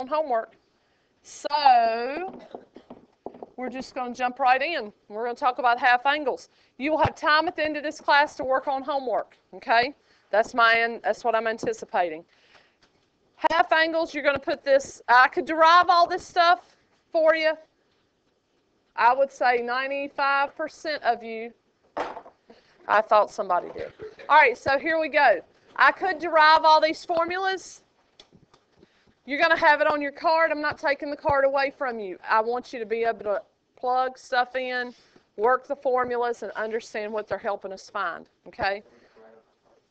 on homework. So we're just going to jump right in. We're going to talk about half angles. You will have time at the end of this class to work on homework, okay? That's what I'm anticipating. Half angles, you're going to put this, I could derive all this stuff for you. I would say 95% of you, I thought somebody did. All right, so here we go. I could derive all these formulas. You're going to have it on your card. I'm not taking the card away from you. I want you to be able to plug stuff in, work the formulas, and understand what they're helping us find, okay?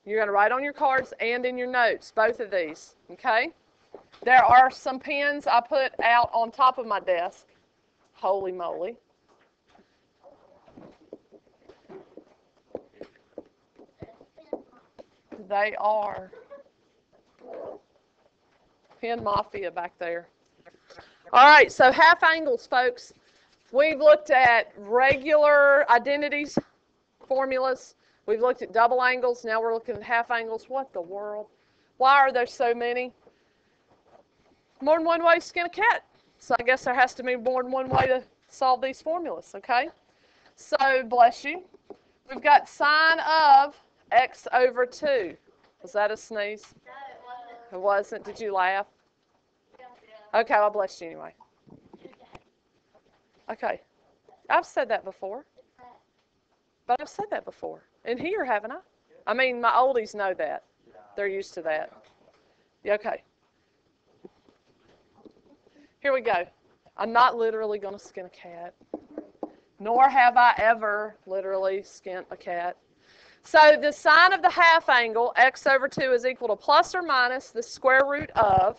You're going to write on your cards and in your notes, both of these, okay? There are some pens I put out on top of my desk. Holy moly. They are pen mafia back there. All right, so half angles, folks. We've looked at regular identities, formulas. We've looked at double angles. Now we're looking at half angles. What the world? Why are there so many? More than one way to skin a cat. So I guess there has to be more than one way to solve these formulas, okay? So, bless you. We've got sine of x over 2. Was that a sneeze? No, it wasn't. It wasn't. Did you laugh? Okay, well, bless you anyway. Okay. I've said that before. But I've said that before. In here, haven't I? I mean, my oldies know that. They're used to that. Yeah, okay. Here we go. I'm not literally going to skin a cat. Nor have I ever literally skinned a cat. So the sine of the half angle, x over 2, is equal to plus or minus the square root of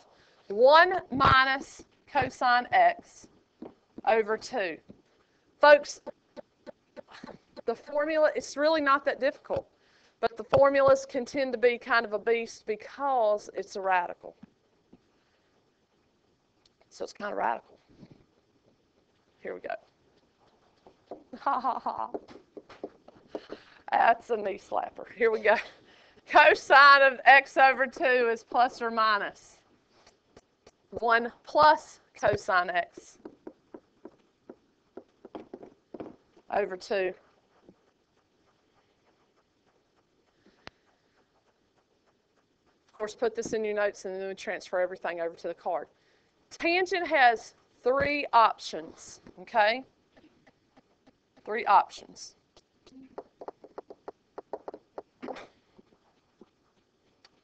1 minus cosine x over 2. Folks, the formula, it's really not that difficult. But the formulas can tend to be kind of a beast because it's a radical. So it's kind of radical. Here we go. Ha ha ha. That's a knee slapper. Here we go. Cosine of x over 2 is plus or minus 1 plus cosine x over 2. Of course, put this in your notes and then we transfer everything over to the card. Tangent has 3 options, okay? 3 options.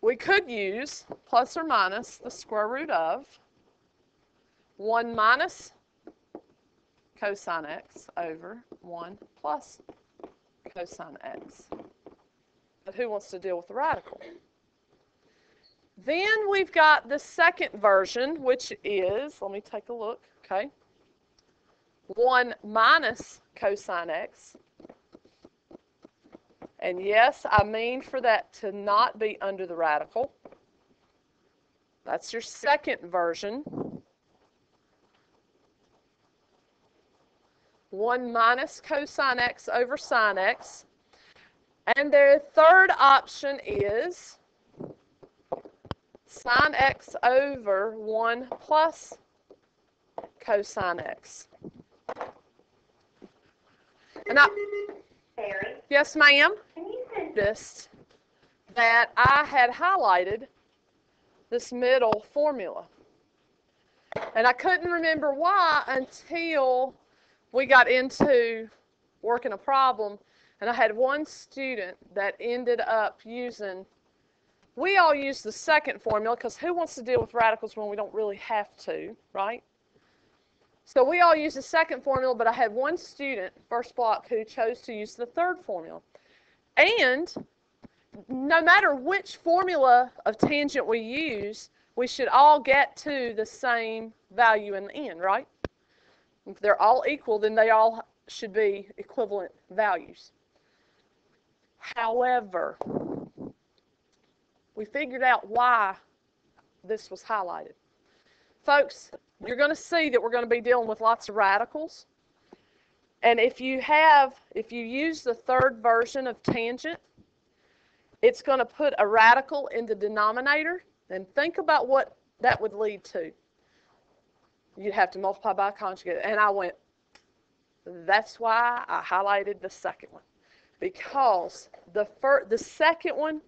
We could use plus or minus the square root of 1 minus cosine x over 1 plus cosine x. But who wants to deal with the radical? Then we've got the second version, which is, let me take a look, okay? 1 minus cosine x. And yes, I mean for that to not be under the radical. That's your second version. 1 minus cosine x over sine x. And their third option is sine x over 1 plus cosine x. And Mary, yes, ma'am. can you send Noticed that I had highlighted this middle formula. And I couldn't remember why until we got into working a problem. And I had one student that ended up using, we all use the second formula because who wants to deal with radicals when we don't really have to, right? So we all use the second formula, but I had one student, first block, who chose to use the third formula. And no matter which formula of tangent we use, we should all get to the same value in the end, right? If they're all equal, then they all should be equivalent values. However, we figured out why this was highlighted. Folks, you're going to see that we're going to be dealing with lots of radicals. And if you use the third version of tangent, it's going to put a radical in the denominator. And think about what that would lead to. you'd have to multiply by a conjugate. And I went, that's why I highlighted the second one. Because the second one,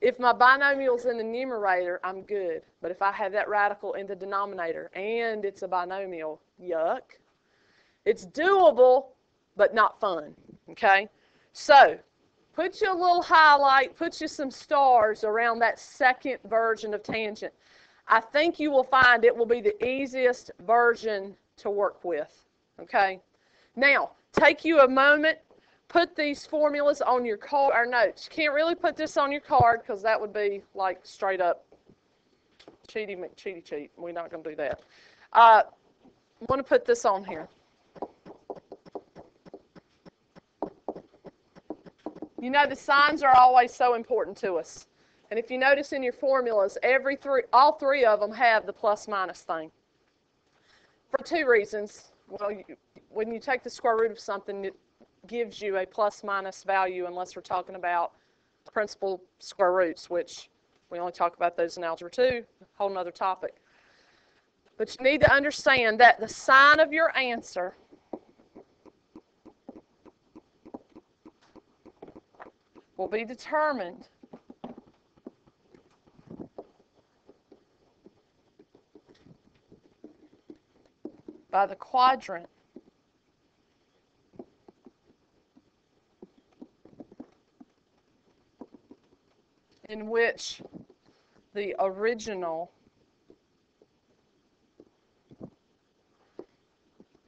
if my binomial's in the numerator, I'm good. But if I have that radical in the denominator and it's a binomial, yuck. It's doable, but not fun, okay? So, put you a little highlight, put you some stars around that second version of tangent. I think you will find it will be the easiest version to work with, okay? Now, take you a moment, put these formulas on your card or notes. You can't really put this on your card because that would be like straight up cheaty McCheaty cheat. We're not going to do that. I want to put this on here. You know, the signs are always so important to us. And if you notice in your formulas, all three of them have the plus minus thing. For two reasons. Well, when you take the square root of something, it gives you a plus minus value unless we're talking about principal square roots, which we only talk about those in Algebra 2, a whole nother topic. But you need to understand that the sign of your answer will be determined by the quadrant in which the original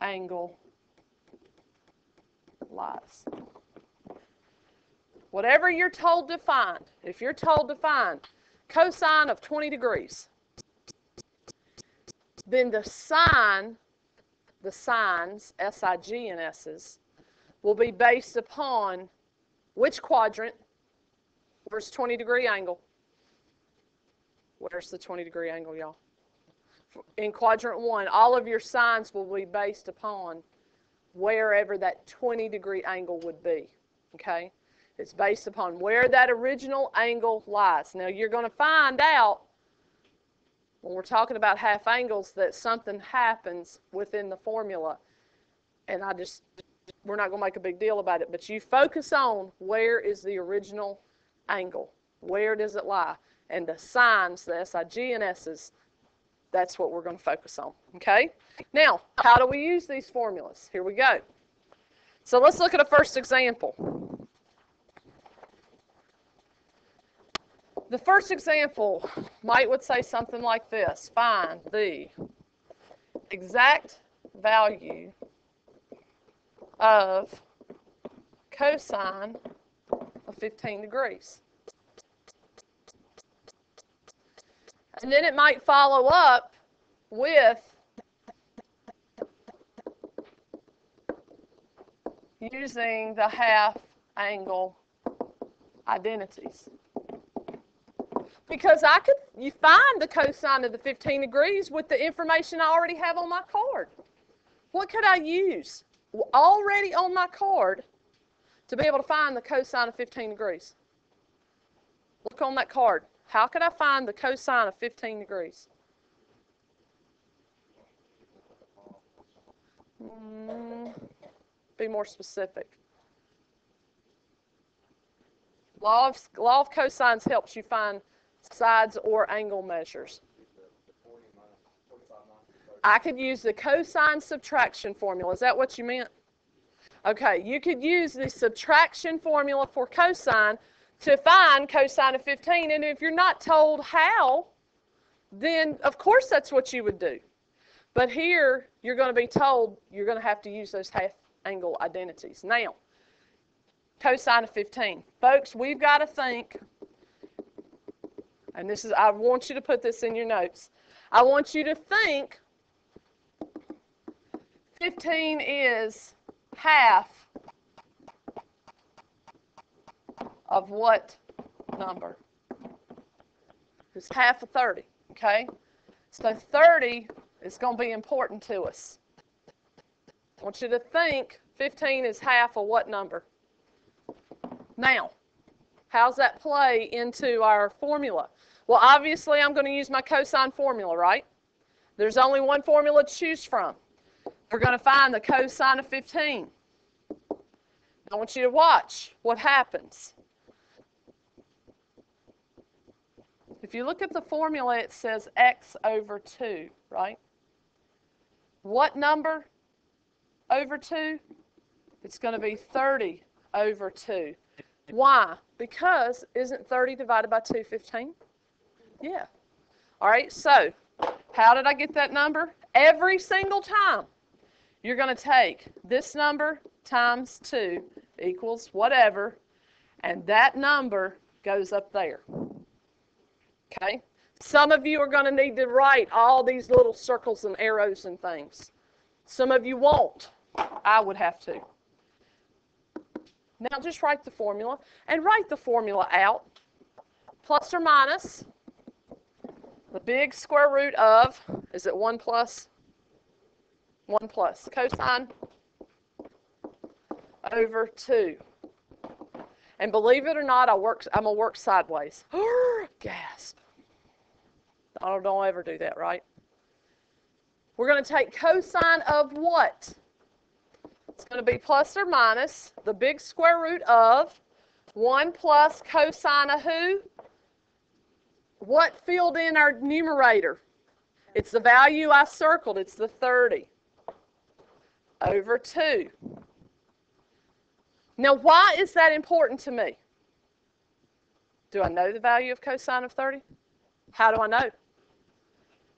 angle lies. Whatever you're told to find, if you're told to find cosine of 20 degrees, then the signs, SIG and S's, will be based upon which quadrant? Where's 20-degree angle? Where's the 20-degree angle, y'all? In quadrant 1, all of your signs will be based upon wherever that 20-degree angle would be, okay? It's based upon where that original angle lies. Now, you're going to find out when we're talking about half angles that something happens within the formula. And we're not going to make a big deal about it, but you focus on where is the original angle. Where does it lie? And the signs, the SIG and S's, that's what we're going to focus on, okay? Now, how do we use these formulas? Here we go. So let's look at a first example. The first example would say something like this. Find the exact value of cosine of 15 degrees. And then it might follow up with using the half angle identities. Because you find the cosine of the 15 degrees with the information I already have on my card. What could I use already on my card to be able to find the cosine of 15 degrees? Look on that card. How could I find the cosine of 15 degrees? Be more specific. Law of cosines helps you find sides or angle measures. I could use the cosine subtraction formula. Is that what you meant? Okay, you could use the subtraction formula for cosine to find cosine of 15, and if you're not told how, then of course that's what you would do. But here, you're going to be told you're going to have to use those half angle identities. Now, cosine of 15. Folks, we've got to think, and I want you to put this in your notes. I want you to think 15 is half of what number? It's half of 30, okay? So 30 is going to be important to us. I want you to think 15 is half of what number? Now, how's that play into our formula? Well, obviously, I'm going to use my cosine formula, right? There's only one formula to choose from. We're going to find the cosine of 15. I want you to watch what happens. If you look at the formula, it says x over 2, right? What number over 2? It's going to be 30 over 2. Why? Because isn't 30 divided by 2 15? Yeah. All right, so how did I get that number? Every single time, you're going to take this number times 2 equals whatever, and that number goes up there. Okay? Some of you are going to need to write all these little circles and arrows and things. Some of you won't. I would have to. Now just write the formula, and write the formula out. Plus or minus the big square root of, is it 1 plus? 1 plus cosine over 2. And believe it or not, I'm going to work sideways. Gasp. Oh, don't ever do that, right? We're going to take cosine of what? It's going to be plus or minus the big square root of 1 plus cosine of who? What filled in our numerator? It's the value I circled. It's the 30 over 2. Now, why is that important to me? Do I know the value of cosine of 30? How do I know?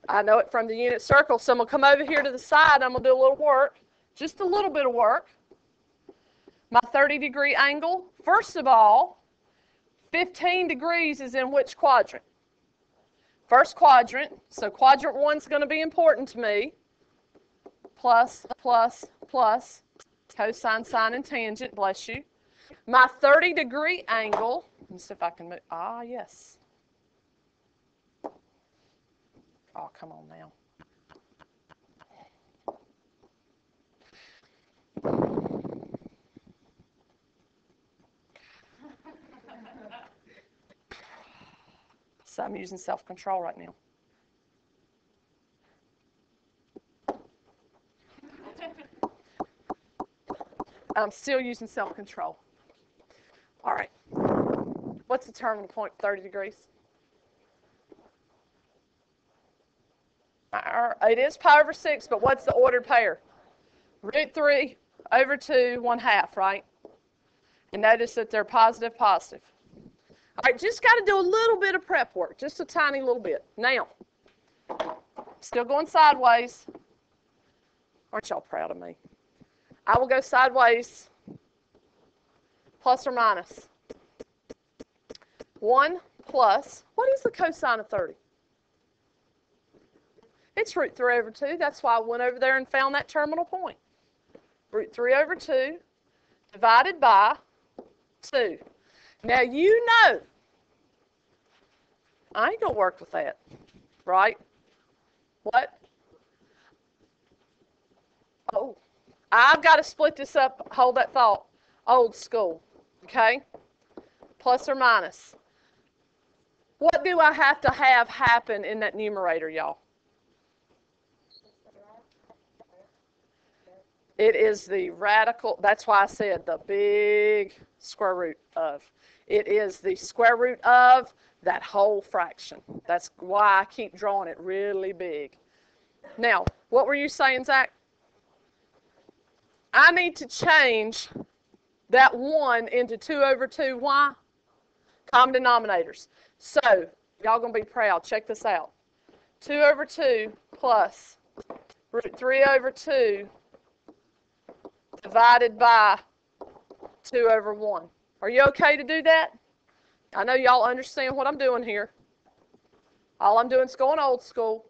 I know it from the unit circle. So I'm going to come over here to the side. I'm going to do a little work, just a little bit of work. My 30-degree angle, first of all, 15 degrees is in which quadrant? First quadrant. So quadrant 1 is going to be important to me. Plus, plus, plus, cosine, sine, and tangent, bless you. My 30-degree angle, let's see if I can move. Ah, yes. Oh, come on now. So I'm using self-control right now. I'm still using self-control. All right. What's the terminal point, 30 degrees? It is pi over 6, but what's the ordered pair? Root 3 over 2, 1/2, right? And notice that they're positive, positive. All right, just got to do a little bit of prep work, just a tiny little bit. Now, still going sideways. Aren't y'all proud of me? I will go sideways, plus or minus. 1 plus, what is the cosine of 30? It's root 3 over 2. That's why I went over there and found that terminal point. Root 3 over 2 divided by 2. Now, you know, I ain't going to work with that, right? What? Oh, I've got to split this up. Hold that thought. Old school, okay? Plus or minus. What do I have to have happen in that numerator, y'all? It is the radical, that's why I said the big square root of. It is the square root of that whole fraction. That's why I keep drawing it really big. Now, what were you saying, Zach? I need to change that 1 into 2 over 2. Why? Common denominators. So, y'all going to be proud. Check this out. 2 over 2 plus root 3 over 2 divided by 2 over 1. Are you okay to do that? I know y'all understand what I'm doing here. All I'm doing is going old school.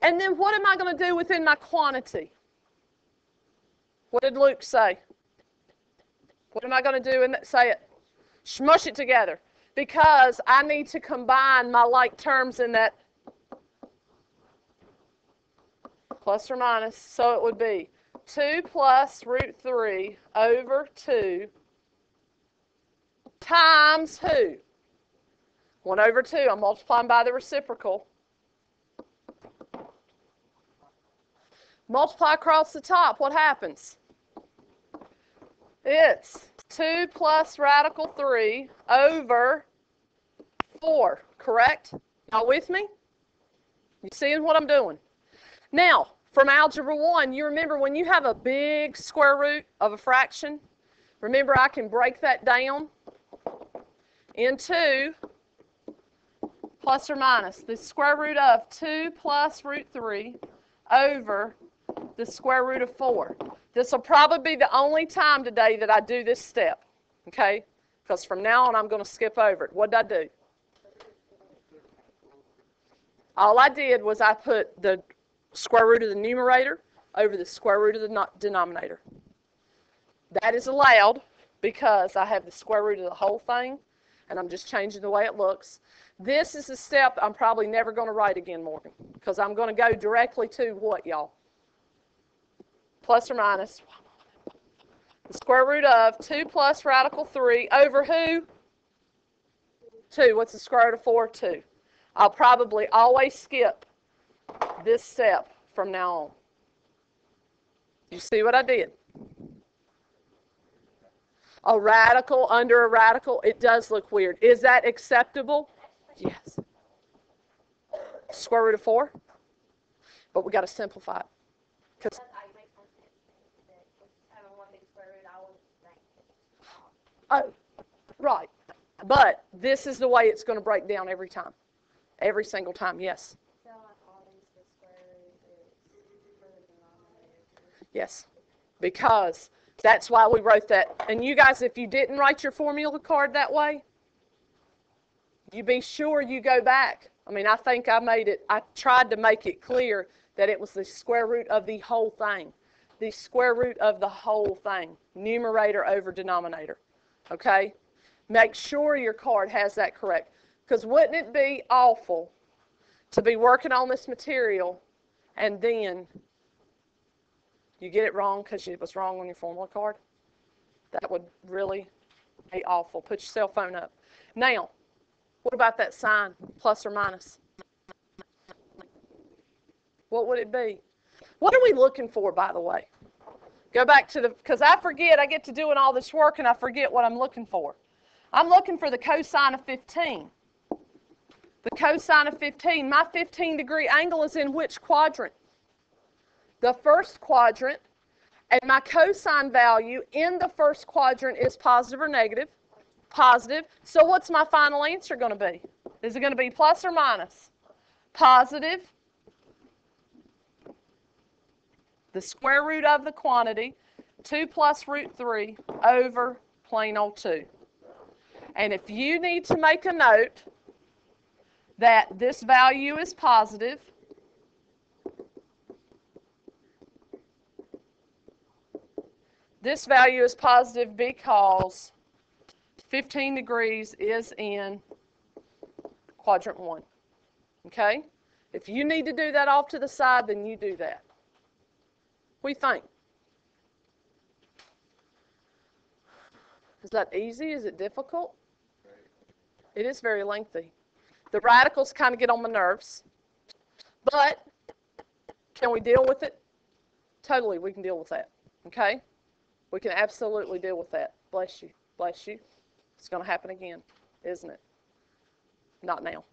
And then what am I going to do within my quantity? What did Luke say? What am I going to do? And say it. Smush it together. Because I need to combine my like terms in that plus or minus. So it would be 2 plus root 3 over 2 times who? 1 over 2. I'm multiplying by the reciprocal. Multiply across the top, what happens? It's 2 plus radical 3 over 4, correct? Y'all with me? You seeing what I'm doing? Now, from Algebra 1, you remember when you have a big square root of a fraction, remember I can break that down into plus or minus the square root of 2 plus root 3 over the square root of 4. This will probably be the only time today that I do this step, okay? Because from now on, I'm going to skip over it. What did I do? All I did was I put the square root of the numerator over the square root of the denominator. That is allowed because I have the square root of the whole thing, and I'm just changing the way it looks. This is a step I'm probably never going to write again, Morgan, because I'm going to go directly to what, y'all? Plus or minus the square root of 2 plus radical 3 over who? 2. What's the square root of 4? 2. I'll probably always skip this step from now on. You see what I did? A radical under a radical, it does look weird. Is that acceptable? Yes. Square root of 4? But we got to simplify it. Oh, right. But this is the way it's going to break down every time. Every single time, yes. Yes, because that's why we wrote that. And you guys, if you didn't write your formula card that way, you be sure you go back. I mean, I think I tried to make it clear that it was the square root of the whole thing. The square root of the whole thing. Numerator over denominator. Okay? Make sure your card has that correct. Because wouldn't it be awful to be working on this material and then you get it wrong because it was wrong on your formula card? That would really be awful. Put your cell phone up. Now, what about that sign, plus or minus? What would it be? What are we looking for, by the way? Go back to because I forget, I get to doing all this work and I forget what I'm looking for. I'm looking for the cosine of 15. The cosine of 15, my 15-degree angle is in which quadrant? The first quadrant, and my cosine value in the first quadrant is positive or negative? Positive. So what's my final answer going to be? Is it going to be plus or minus? Positive. The square root of the quantity, 2 plus root 3 over plain old 2. And if you need to make a note that this value is positive, this value is positive because 15 degrees is in quadrant 1. Okay? If you need to do that off to the side, then you do that. What do you think? Is that easy? Is it difficult? It is very lengthy. The radicals kind of get on my nerves. But can we deal with it? Totally, we can deal with that. Okay? We can absolutely deal with that. Bless you. Bless you. It's going to happen again, isn't it? Not now.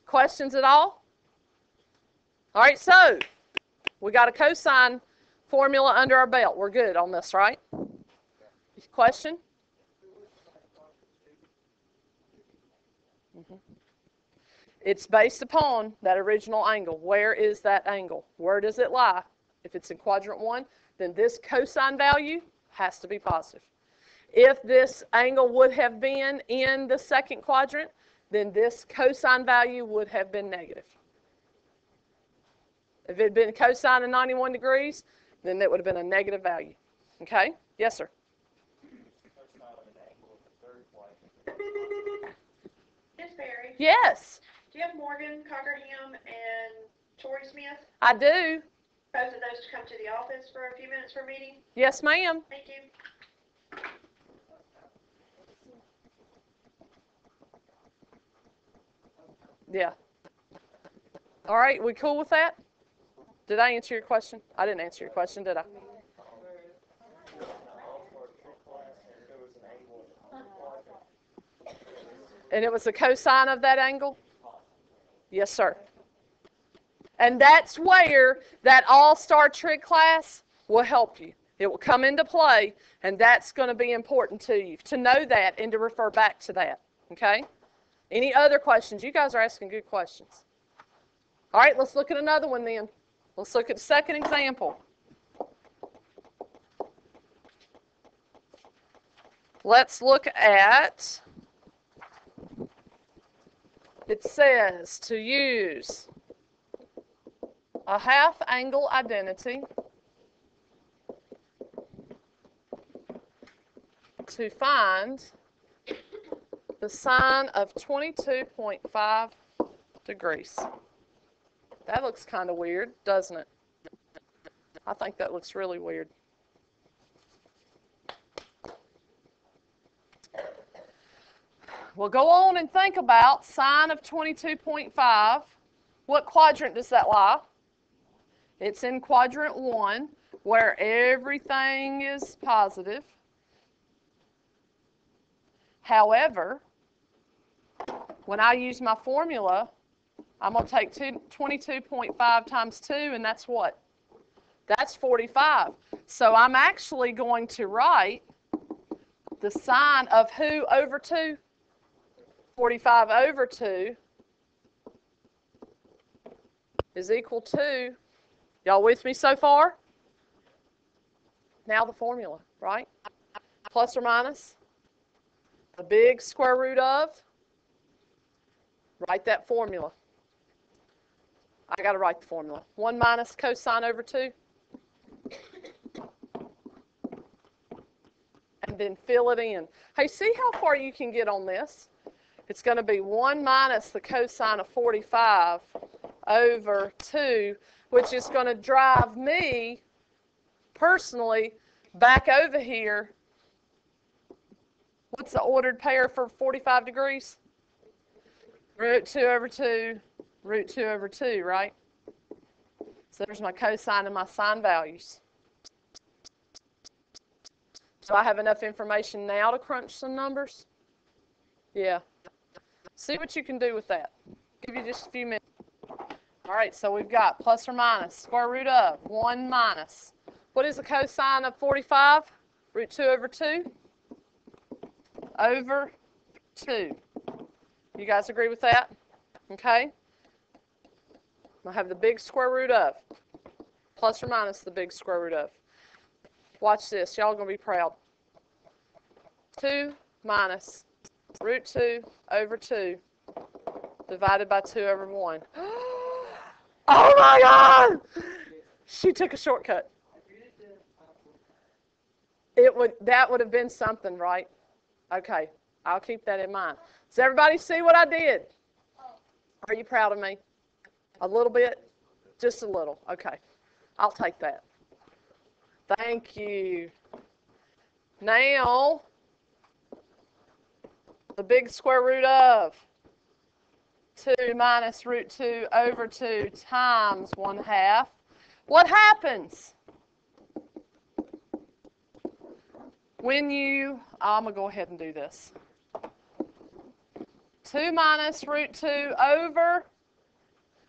Questions at all? All right, so we got a cosine formula under our belt. We're good on this, right? Question? It's based upon that original angle. Where is that angle? Where does it lie? If it's in quadrant 1, then this cosine value has to be positive. If this angle would have been in the second quadrant, then this cosine value would have been negative. If it had been cosine of 91 degrees, then that would have been a negative value. Okay? Yes, sir? Miss Mary, Yes, do you have Morgan, Cockerham, and Tori Smith? I do. Both of those to come to the office for a few minutes for a meeting? Yes, ma'am. Thank you. Yeah. All right, we cool with that? Did I answer your question? I didn't answer your question, did I? And it was the cosine of that angle? Yes, sir. And that's where that all-star trig class will help you. It will come into play, and that's going to be important to you, to know that and to refer back to that, okay? Any other questions? You guys are asking good questions. All right, let's look at another one then. Let's look at the second example. Let's look at, it says to use a half angle identity to find the sine of 22.5 degrees. That looks kind of weird, doesn't it? I think that looks really weird. Well, go on and think about sine of 22.5. What quadrant does that lie? It's in quadrant 1, where everything is positive. However, when I use my formula, I'm going to take 22.5 times 2, and that's what? That's 45. So I'm actually going to write the sine of who over 2? 45 over 2 is equal to, y'all with me so far? Now the formula, right? Plus or minus the big square root of, write that formula. I got to write the formula. 1 minus cosine over 2. And then fill it in. Hey, see how far you can get on this? It's going to be 1 minus the cosine of 45 over 2, which is going to drive me, personally, back over here. What's the ordered pair for 45 degrees? Root 2 over 2, root 2 over 2, right? So there's my cosine and my sine values. So I have enough information now to crunch some numbers? Yeah. See what you can do with that. Give you just a few minutes. All right, so we've got plus or minus, square root of 1 minus. What is the cosine of 45? Root 2 over 2? Over 2. You guys agree with that? Okay. I have the big square root of, plus or minus the big square root of. Watch this. Y'all are going to be proud. 2 minus root 2 over 2 divided by 2 over 1. Oh my God! She took a shortcut. That would have been something, right? Okay, I'll keep that in mind. Does everybody see what I did? Are you proud of me? A little bit? Just a little. Okay, I'll take that. Thank you. Now, the big square root of 2 minus root 2 over 2 times 1/2. What happens when you, I'm going to go ahead and do this. 2 minus root 2 over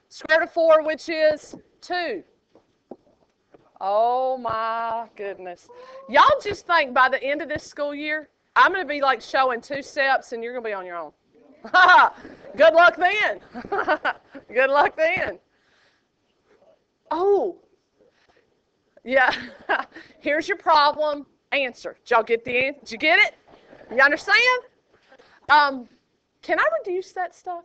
square root of 4, which is 2. Oh my goodness. Y'all just think by the end of this school year, I'm going to be like showing 2 steps and you're going to be on your own. Good luck then. Good luck then. Oh, yeah. Here's your problem. Answer. Did y'all get the answer? Did you get it? You understand? Can I reduce that stuff?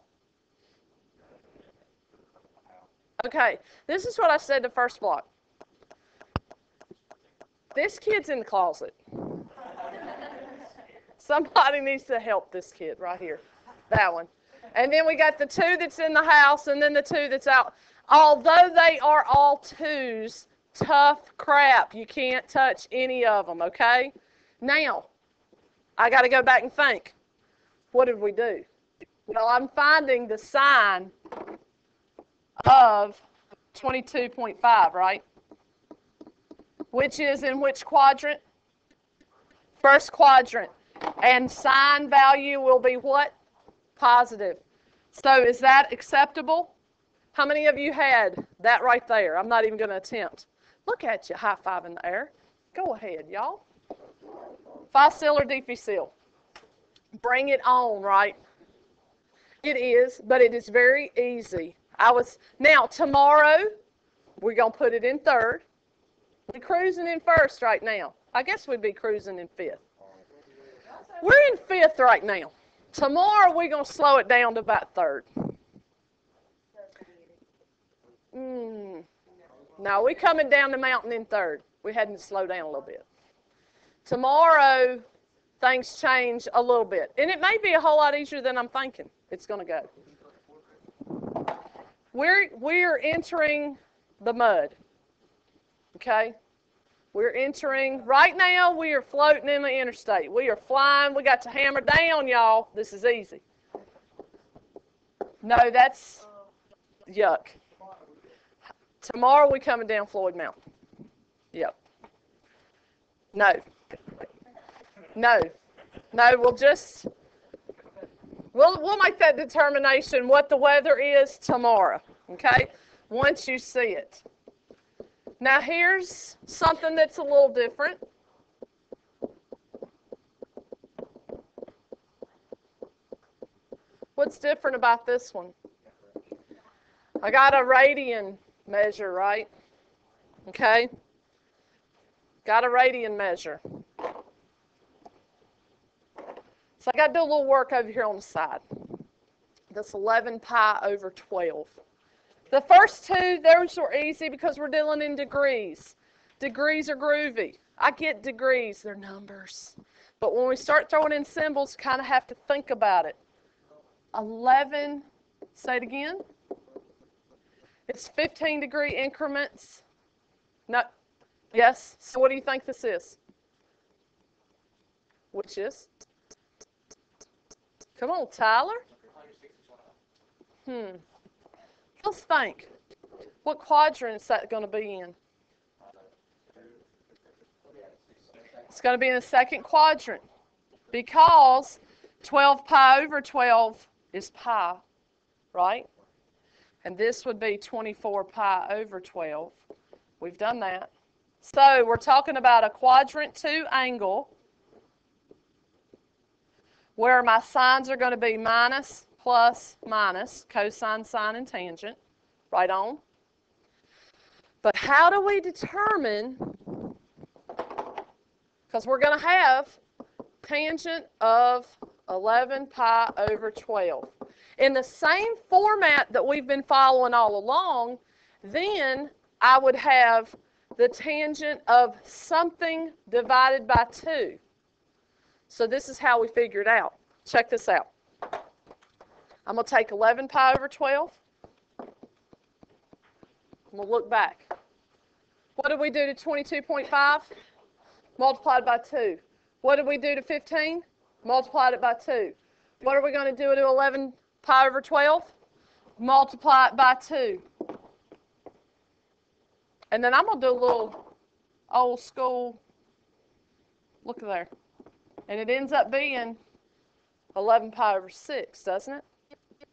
Okay. This is what I said the first block. This kid's in the closet. Somebody needs to help this kid right here. That one. And then we got the 2 that's in the house and then the 2 that's out. Although they are all 2s, tough crap. You can't touch any of them, okay? Now, I got to go back and think. What did we do? Well, I'm finding the sine of 22.5, right? Which is in which quadrant? First quadrant. And sign value will be what? Positive. So is that acceptable? How many of you had that right there? I'm not even going to attempt. Look at you, high five in the air. Go ahead, y'all. Phi seal or DP seal? Bring it on, right? It is, but it is very easy. Now, tomorrow, we're going to put it in third. We're cruising in first right now. I guess we'd be cruising in fifth. We're in fifth right now. Tomorrow, we're going to slow it down to about third. No, we're coming down the mountain in third. We had to slow down a little bit. Tomorrow, things change a little bit. And it may be a whole lot easier than I'm thinking it's going to go. We're entering the mud. Okay? We're entering, right now, we are floating in the interstate. We are flying. We got to hammer down, y'all. This is easy. No, that's yuck. Tomorrow, we're coming down Floyd Mountain. Yep. No. No. No, we'll make that determination what the weather is tomorrow, okay? Once you see it. Now here's something that's a little different. What's different about this one? I got a radian measure, right? Okay? Got a radian measure. So I got to do a little work over here on the side. That's 11 pi over 12. The first two, those were easy because we're dealing in degrees. Degrees are groovy. I get degrees, they're numbers. But when we start throwing in symbols, kind of have to think about it. 11, say it again. It's 15-degree increments. No, yes, so what do you think this is? Which is? Come on, Tyler. Let's think. What quadrant is that going to be in? It's going to be in the second quadrant because 12 pi over 12 is pi, right? And this would be 24 pi over 12. We've done that. So we're talking about a quadrant 2 angle where my signs are going to be minus, plus, minus, cosine, sine, and tangent. Right on. But how do we determine, because we're going to have tangent of 11 pi over 12. In the same format that we've been following all along, then I would have the tangent of something divided by 2. So this is how we figure it out. Check this out. I'm going to take 11 pi over 12. We'll look back. What did we do to 22.5? Multiplied by 2. What did we do to 15? Multiplied it by 2. What are we going to do to 11 pi over 12? Multiply it by 2. And then I'm going to do a little old school, look there. And it ends up being 11 pi over 6, doesn't it?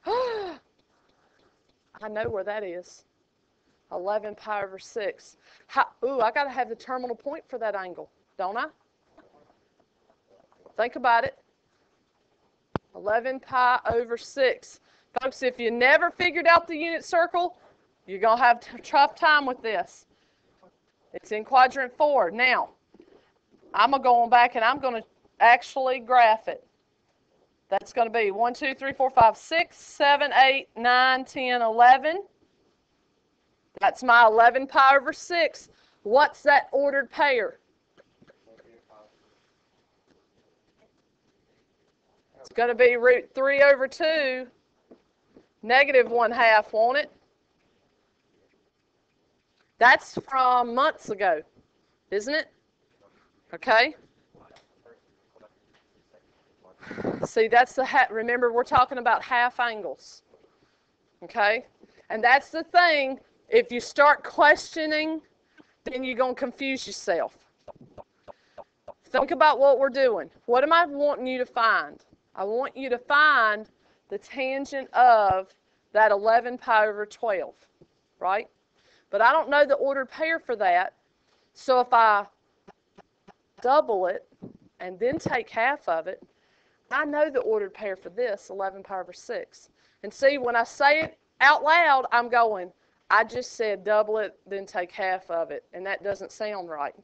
I know where that is. 11 pi over 6. I got to have the terminal point for that angle, don't I? Think about it. 11 pi over 6. Folks, if you never figured out the unit circle, you're going to have a tough time with this. It's in quadrant 4. Now, I'm going to go on back and I'm going to actually graph it. That's going to be 1, 2, 3, 4, 5, 6, 7, 8, 9, 10, 11. That's my 11 pi over 6. What's that ordered pair? It's going to be root 3 over 2, negative 1/2, won't it? That's from months ago, isn't it? Okay. See, that's the remember, we're talking about half angles. Okay? And that's the thing. If you start questioning, then you're going to confuse yourself. Think about what we're doing. What am I wanting you to find? I want you to find the tangent of that 11 pi over 12, right? But I don't know the ordered pair for that. So if I double it and then take half of it, I know the ordered pair for this, 11 pi over 6. And see, when I say it out loud, I'm going, I just said double it, then take half of it. And that doesn't sound right.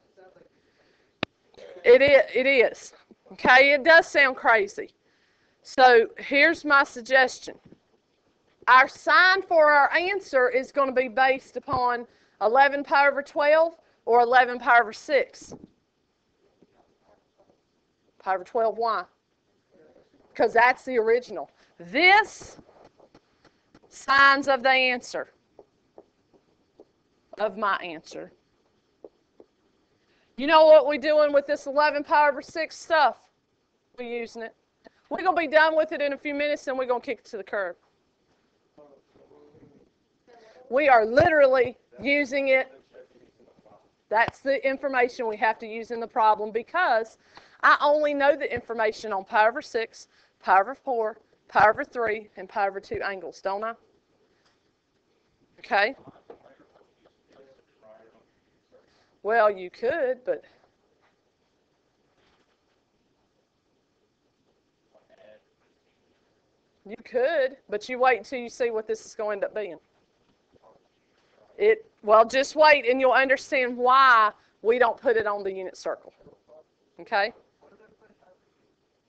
It is. Okay, it does sound crazy. So here's my suggestion. Our sign for our answer is going to be based upon 11 pi over 12 or 11 pi over 6. Pi over 12, why? Because that's the original. This, signs of the answer, of my answer. You know what we're doing with this 11 pi over 6 stuff? We're using it. We're going to be done with it in a few minutes, and we're going to kick it to the curb. We are literally using it. That's the information we have to use in the problem because I only know the information on pi over 6, pi over 4, pi over 3, and pi over 2 angles, don't I? Okay? Well, you could, but you wait until you see what this is going to end up being. Well, just wait and you'll understand why we don't put it on the unit circle. Okay?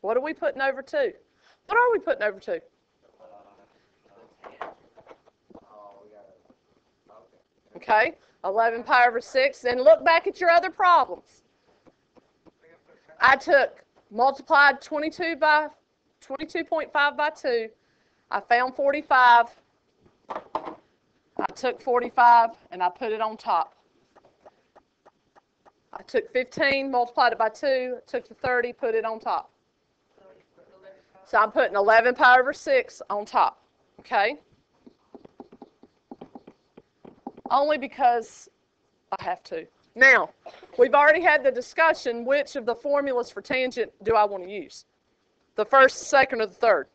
What are we putting over 2? What are we putting over 2? Okay? 11 pi over 6. And look back at your other problems. I multiplied 22.5 by 2. I found 45. I took 45 and I put it on top. I took 15, multiplied it by 2, took the 30, put it on top. So I'm putting 11 pi over 6 on top, okay? Only because I have to. Now, we've already had the discussion, which of the formulas for tangent do I want to use? The first, second, or the third?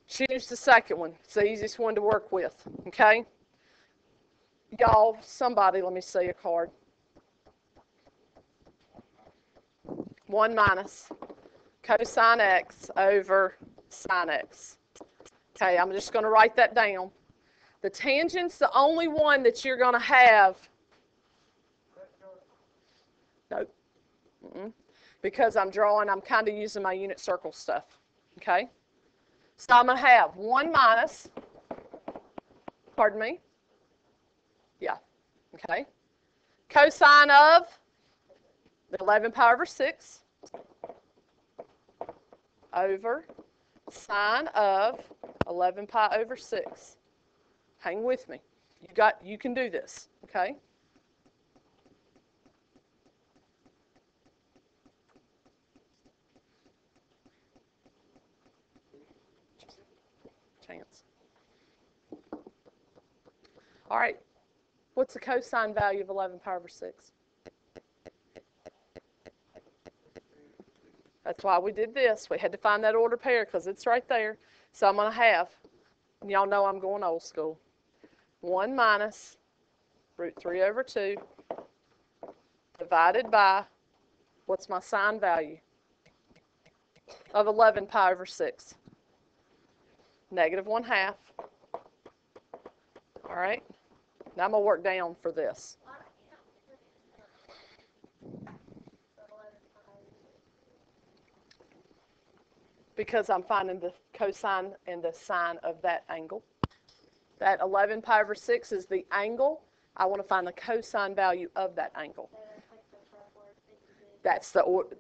Choose the second one. It's the easiest one to work with, okay? Y'all, somebody, let me see a card. 1 minus cosine x over sine x. Okay, I'm just going to write that down. The tangent's the only one that you're going to have. Nope. Because I'm kind of using my unit circle stuff. Okay? So I'm going to have 1 minus, pardon me? Yeah. Okay? Cosine of 11 pi over 6 over sine of 11 pi over 6. Hang with me. You can do this, okay? Chance. All right. What's the cosine value of 11 pi over 6? That's why we did this. We had to find that order pair because it's right there. So I'm going to have, and y'all know I'm going old school, 1 minus root 3 over 2 divided by, what's my sine value? Of 11 pi over 6. Negative 1/2. All right. Now I'm going to work down for this. Because I'm finding the cosine and the sine of that angle. That 11 pi over 6 is the angle. I want to find the cosine value of that angle. That's the ordered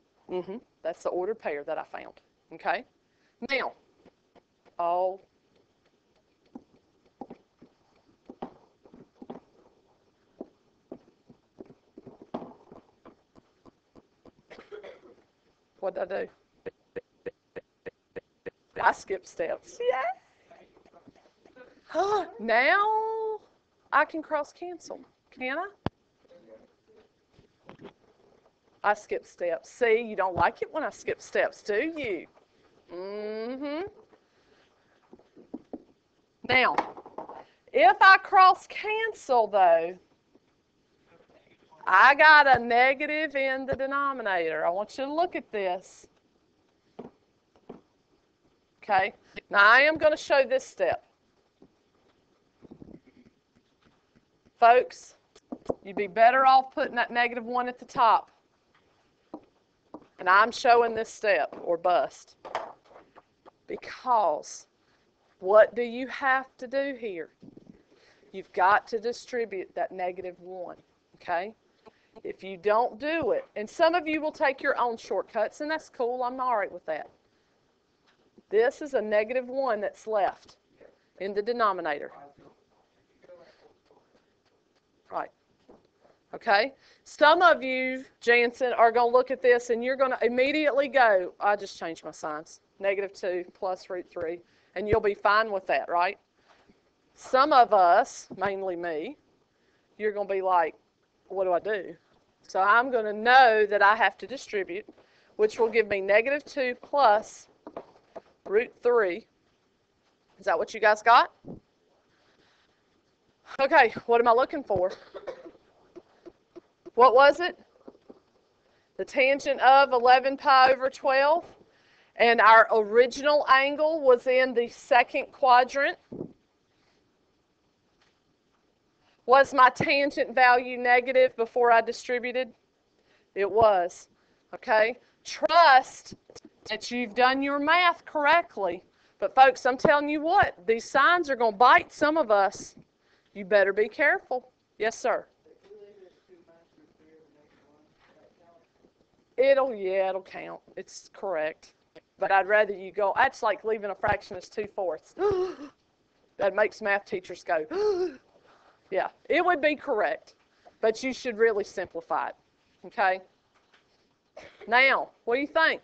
pair that I found. Okay? Now, what did I do? I skipped steps. Yeah. Now I can cross cancel. Can I? I skip steps. See, you don't like it when I skip steps, do you? Now, if I cross cancel, though, I got a negative in the denominator. I want you to look at this. Okay? Now, I am going to show this step. Folks, you'd be better off putting that -1 at the top. And I'm showing this step, or bust. Because what do you have to do here? You've got to distribute that -1, okay? If you don't do it, and some of you will take your own shortcuts, and that's cool. I'm all right with that. This is a -1 that's left in the denominator. Right. Okay? Some of you, Jansen, are going to look at this and you're going to immediately go, I just changed my signs. -2 plus √3. And you'll be fine with that, right? Some of us, mainly me, you're going to be like, what do I do? So I'm going to know that I have to distribute, which will give me -2 plus √3. Is that what you guys got? Okay, what am I looking for? What was it? The tangent of 11 pi over 12. And our original angle was in the second quadrant. Was my tangent value negative before I distributed? It was. Okay? Trust that you've done your math correctly. But folks, I'm telling you what, these signs are going to bite some of us. You better be careful. Yes, sir. It'll count. It's correct. But I'd rather you go, that's like leaving a fraction as 2/4. That makes math teachers go, yeah, it would be correct. But you should really simplify it. Okay? Now, what do you think?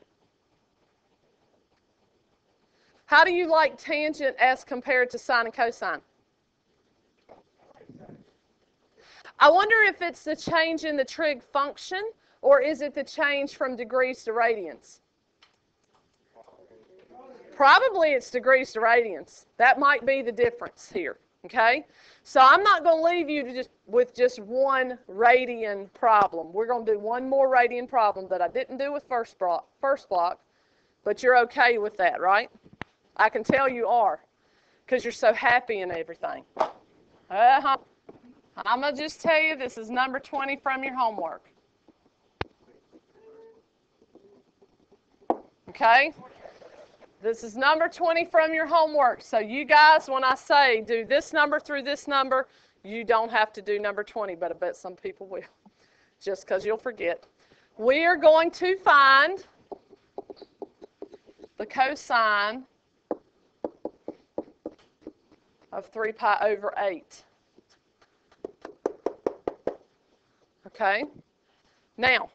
How do you like tangent as compared to sine and cosine? I wonder if it's the change in the trig function, or is it the change from degrees to radians? Probably it's degrees to radians. That might be the difference here, okay? So I'm not going to leave you with just one radian problem. We're going to do one more radian problem that I didn't do with first block, but you're okay with that, right? I can tell you are, because you're so happy and everything. I'm going to just tell you this is number 20 from your homework. Okay? This is number 20 from your homework. So you guys, when I say do this number through this number, you don't have to do number 20, but I bet some people will, just because you'll forget. We are going to find the cosine of 3 pi over 8. Okay? Now,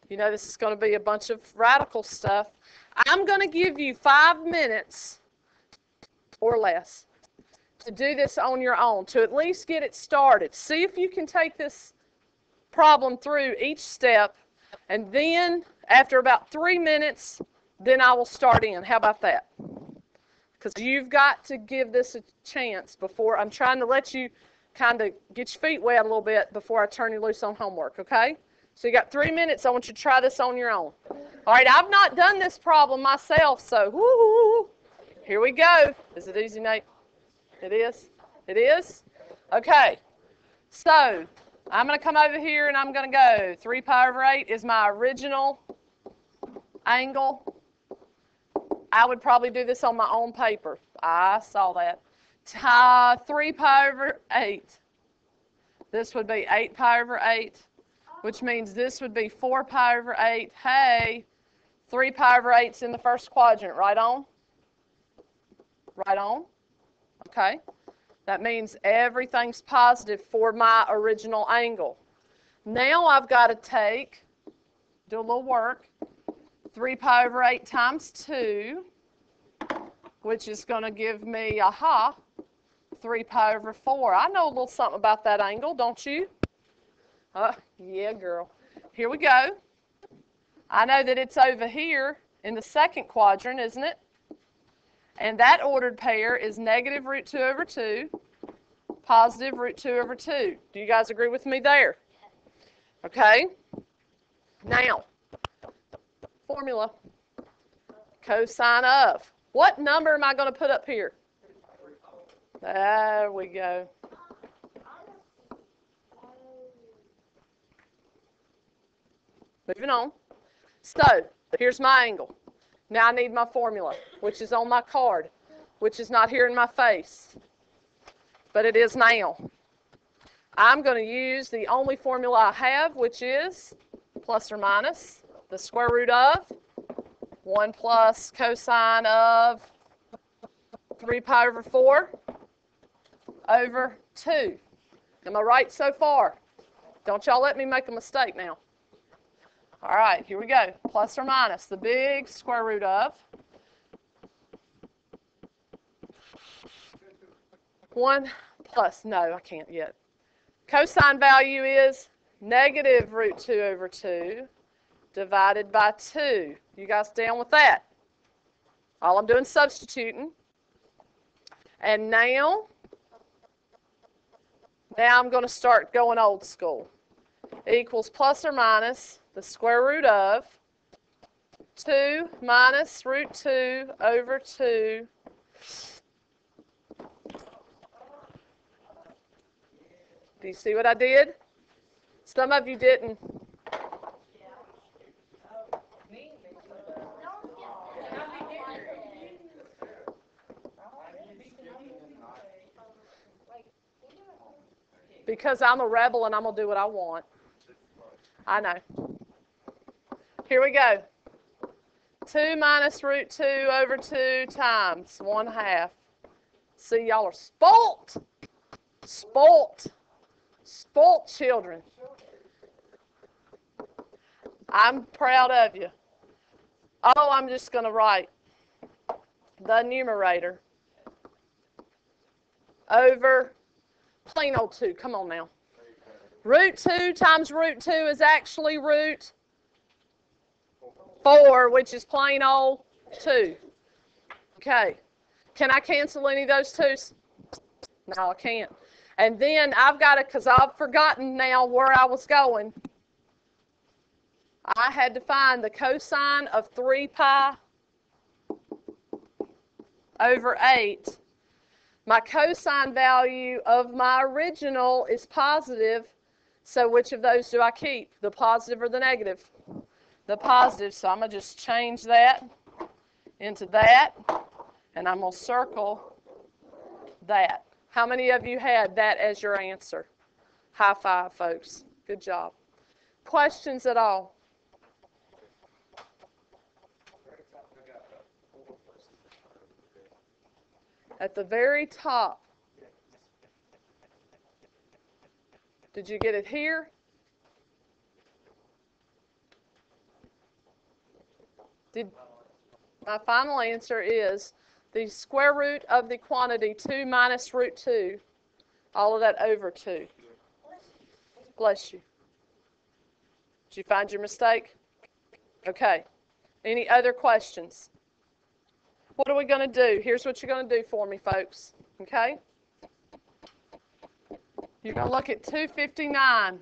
you know this is going to be a bunch of radical stuff. I'm going to give you 5 minutes or less to do this on your own, to at least get it started. See if you can take this problem through each step, and then after about 3 minutes, then I will start in. How about that? Because you've got to give this a chance before. I'm trying to let you kind of get your feet wet a little bit before I turn you loose on homework, okay? So you got 3 minutes. I want you to try this on your own. All right, I've not done this problem myself, so woo, here we go. Is it easy, Nate? It is? It is? Okay. So I'm going to come over here and I'm going to go 3 pi over 8 is my original angle. I would probably do this on my own paper. I saw that. 3 pi over 8. This would be 8 pi over 8, which means this would be 4 pi over 8. Hey, 3 pi over 8's in the first quadrant. Right on? Right on? Okay. That means everything's positive for my original angle. Now I've got to do a little work. 3 pi over 8 times 2, which is going to give me, 3 pi over 4. I know a little something about that angle, don't you? Yeah, girl. Here we go. I know that it's over here in the second quadrant, isn't it? And that ordered pair is negative root 2 over 2, positive root 2 over 2. Do you guys agree with me there? Okay. Now, formula. Cosine of. What number am I going to put up here? There we go. Moving on. So, here's my angle. Now I need my formula, which is on my card, which is not here in my face, but it is now. I'm going to use the only formula I have, which is plus or minus the square root of 1 plus cosine of 3 pi over 4 over 2. Am I right so far? Don't y'all let me make a mistake now. All right, here we go. Plus or minus the big square root of 1 plus, no, I can't yet. Cosine value is negative root 2 over 2 divided by 2. You guys down with that? All I'm doing is substituting. And now I'm going to start going old school. Equals plus or minus the square root of 2 minus root 2 over 2 Do you see what I did? Some of you didn't. Because I'm a rebel and I'm going to do what I want. I know. Here we go. 2 minus root 2 over 2 times 1/2. See, y'all are spoilt. Spoilt. Spoilt children. I'm proud of you. Oh, I'm just going to write the numerator over plain old 2. Come on now. Root 2 times root 2 is actually root 4, which is plain old 2. Okay. Can I cancel any of those 2's? No, I can't. And then I've got to, because I've forgotten now where I was going, I had to find the cosine of 3 pi over 8. My cosine value of my original is positive, so which of those do I keep? The positive or the negative? The positive, so I'm going to just change that into that, and I'm going to circle that. How many of you had that as your answer? High five, folks. Good job. Questions at all? At the very top. Did you get it here? My final answer is the square root of the quantity 2 minus root 2, all of that over 2. Bless you. Did you find your mistake? Okay. Any other questions? What are we going to do? Here's what you're going to do for me, folks. Okay? You're going to look at 259.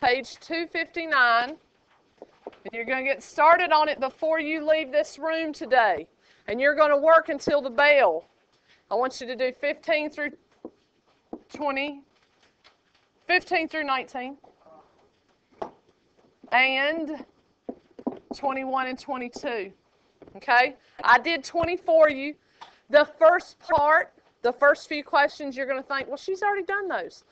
Page 259. And you're going to get started on it before you leave this room today. And you're going to work until the bell. I want you to do 15 through 20, 15 through 19, and 21 and 22. Okay? I did 20 for you. The first part, the first few questions, you're going to think, well, she's already done those.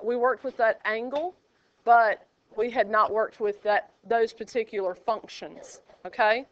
We worked with that angle, but we had not worked with those particular functions. Okay?